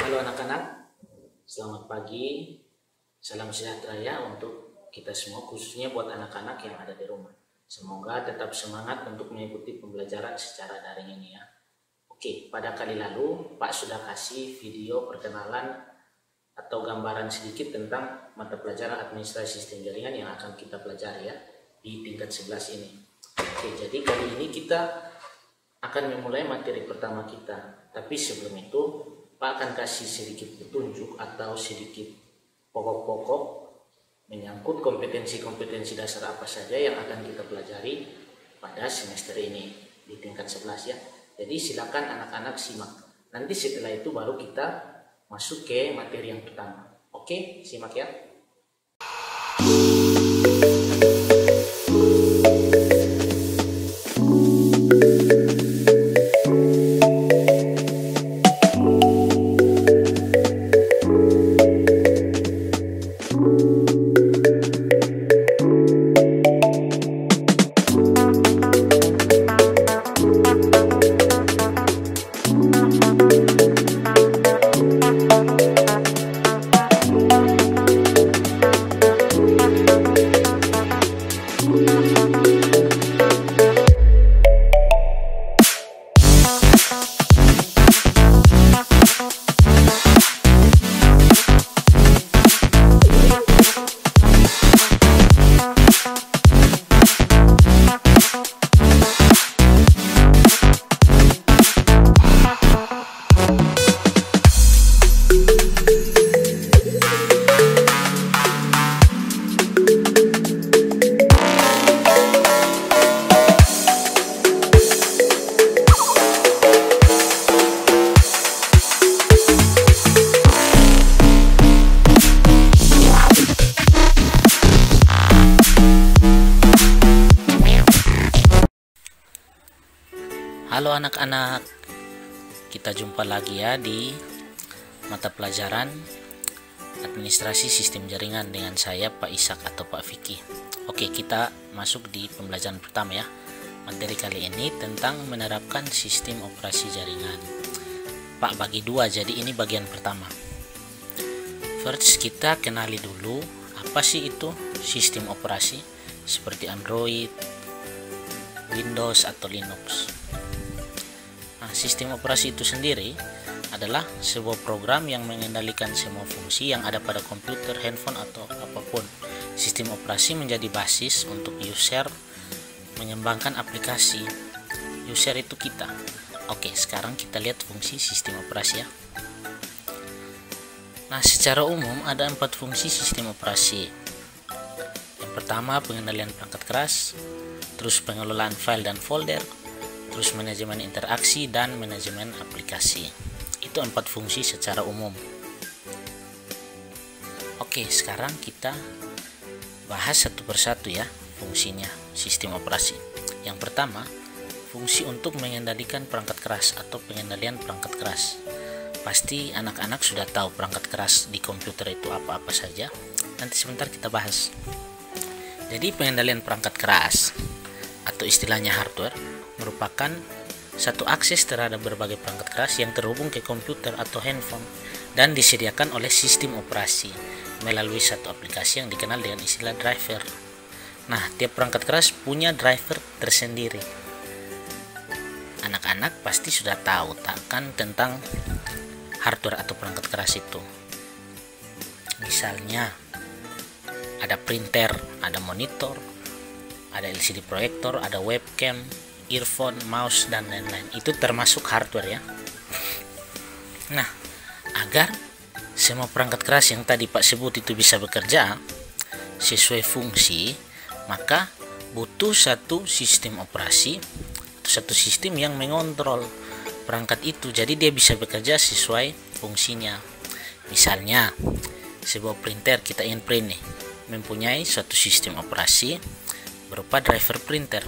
Halo anak-anak, selamat pagi, salam sejahtera ya untuk kita semua, khususnya buat anak-anak yang ada di rumah. Semoga tetap semangat untuk mengikuti pembelajaran secara daring ini ya. Oke, pada kali lalu Pak sudah kasih video perkenalan atau gambaran sedikit tentang mata pelajaran administrasi sistem jaringan yang akan kita pelajari ya di tingkat 11 ini. Oke, jadi kali ini kita akan memulai materi pertama kita. Tapi sebelum itu Pak akan kasih sedikit petunjuk atau sedikit pokok-pokok menyangkut kompetensi-kompetensi dasar apa saja yang akan kita pelajari pada semester ini di tingkat 11 ya. Jadi silakan anak-anak simak. Nanti setelah itu baru kita masuk ke materi yang pertama. Oke, simak ya. Halo anak-anak, kita jumpa lagi ya di mata pelajaran administrasi sistem jaringan dengan saya Pak Ishak atau Pak Vicky. Oke, kita masuk di pembelajaran pertama ya. Materi kali ini tentang menerapkan sistem operasi jaringan. Pak bagi dua, jadi ini bagian pertama. First, kita kenali dulu apa sih itu sistem operasi seperti Android, Windows atau Linux. Sistem operasi itu sendiri adalah sebuah program yang mengendalikan semua fungsi yang ada pada komputer, handphone, atau apapun. Sistem operasi menjadi basis untuk user mengembangkan aplikasi. User itu kita. Oke, sekarang kita lihat fungsi sistem operasi ya. Nah, secara umum ada 4 fungsi sistem operasi. Yang pertama, pengendalian perangkat keras, terus pengelolaan file dan folder, terus manajemen interaksi dan manajemen aplikasi. Itu 4 fungsi secara umum. Oke, sekarang kita bahas satu persatu ya fungsinya sistem operasi. Yang pertama, fungsi untuk mengendalikan perangkat keras atau pengendalian perangkat keras. Pasti anak-anak sudah tahu perangkat keras di komputer itu apa-apa saja. Nanti sebentar kita bahas. Jadi pengendalian perangkat keras atau istilahnya hardware merupakan satu akses terhadap berbagai perangkat keras yang terhubung ke komputer atau handphone dan disediakan oleh sistem operasi melalui satu aplikasi yang dikenal dengan istilah driver. Nah, tiap perangkat keras punya driver tersendiri. Anak-anak pasti sudah tahu kan tentang hardware atau perangkat keras itu. Misalnya ada printer, ada monitor, ada LCD proyektor, ada webcam, earphone, mouse, dan lain-lain. Itu termasuk hardware ya. Nah, agar semua perangkat keras yang tadi Pak sebut itu bisa bekerja sesuai fungsi, maka butuh satu sistem operasi atau satu sistem yang mengontrol perangkat itu, jadi dia bisa bekerja sesuai fungsinya. Misalnya sebuah printer, kita ingin print nih, mempunyai suatu sistem operasi berupa driver printer.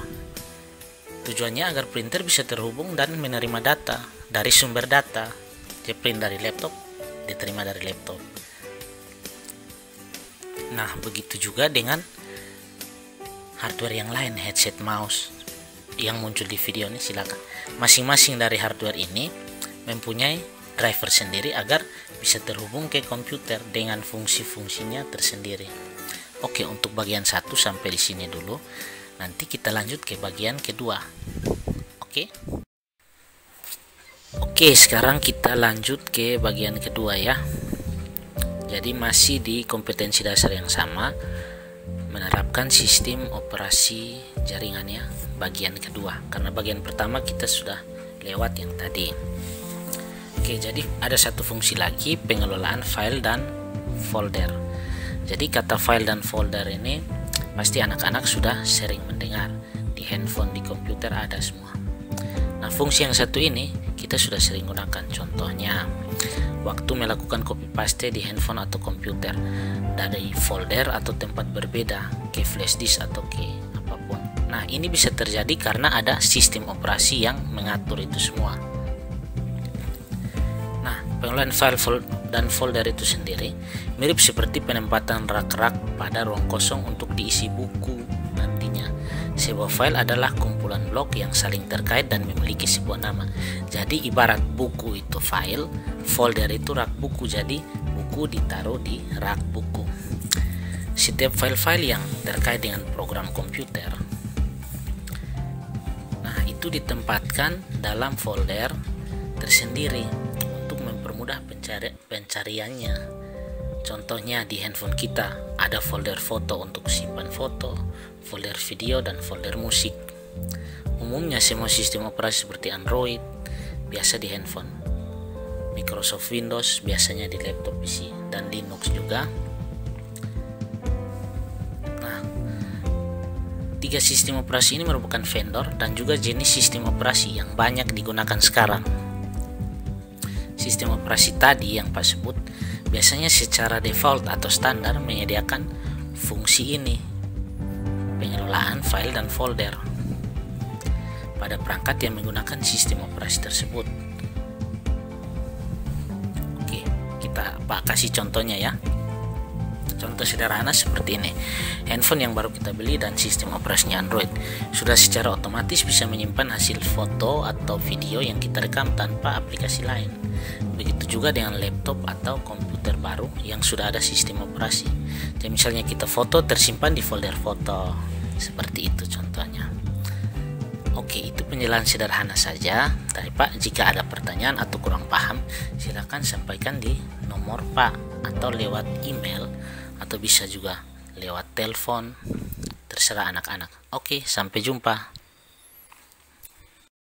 Tujuannya agar printer bisa terhubung dan menerima data dari sumber data. Dia print dari laptop, diterima dari laptop. Nah, begitu juga dengan hardware yang lain, headset, mouse yang muncul di video ini. Silakan. Masing-masing dari hardware ini mempunyai driver sendiri agar bisa terhubung ke komputer dengan fungsi-fungsinya tersendiri. Oke, untuk bagian 1 sampai di sini dulu. Nanti kita lanjut ke bagian kedua. Oke. Oke, sekarang kita lanjut ke bagian kedua ya. Jadi masih di kompetensi dasar yang sama, menerapkan sistem operasi jaringannya bagian kedua, karena bagian pertama kita sudah lewat yang tadi. Oke, jadi ada satu fungsi lagi, pengelolaan file dan folder. Jadi kata file dan folder ini pasti anak-anak sudah sering mendengar, di handphone, di komputer ada semua. Nah, fungsi yang satu ini kita sudah sering gunakan. Contohnya waktu melakukan copy paste di handphone atau komputer dari folder atau tempat berbeda ke flash disk atau ke apapun. Nah, ini bisa terjadi karena ada sistem operasi yang mengatur itu semua. Nah, pengelolaan file dan folder itu sendiri mirip seperti penempatan rak-rak pada ruang kosong untuk diisi buku nantinya. Sebuah file adalah kumpulan blok yang saling terkait dan memiliki sebuah nama. Jadi ibarat buku itu file, folder itu rak buku, jadi buku ditaruh di rak buku. Setiap file-file yang terkait dengan program komputer, nah itu ditempatkan dalam folder tersendiri untuk mempermudah pencariannya. Contohnya di handphone kita ada folder foto untuk simpan foto, folder video, dan folder musik. Umumnya semua sistem operasi seperti Android biasa di handphone, Microsoft Windows biasanya di laptop PC, dan Linux juga. Nah, 3 sistem operasi ini merupakan vendor dan juga jenis sistem operasi yang banyak digunakan sekarang. Sistem operasi tadi yang Pak sebut biasanya secara default atau standar menyediakan fungsi ini, pengelolaan file dan folder pada perangkat yang menggunakan sistem operasi tersebut. Oke, kita kasih contohnya ya. Contoh sederhana seperti ini. Handphone yang baru kita beli dan sistem operasinya Android sudah secara otomatis bisa menyimpan hasil foto atau video yang kita rekam tanpa aplikasi lain. Begitu juga dengan laptop atau komputer baru yang sudah ada sistem operasi. Jadi misalnya kita foto tersimpan di folder foto. Seperti itu contohnya. Oke, itu penjelasan sederhana saja dari Pak. Jika ada pertanyaan atau kurang paham, silakan sampaikan di nomor Pak atau lewat email, atau bisa juga lewat telepon, terserah anak-anak. Oke, sampai jumpa.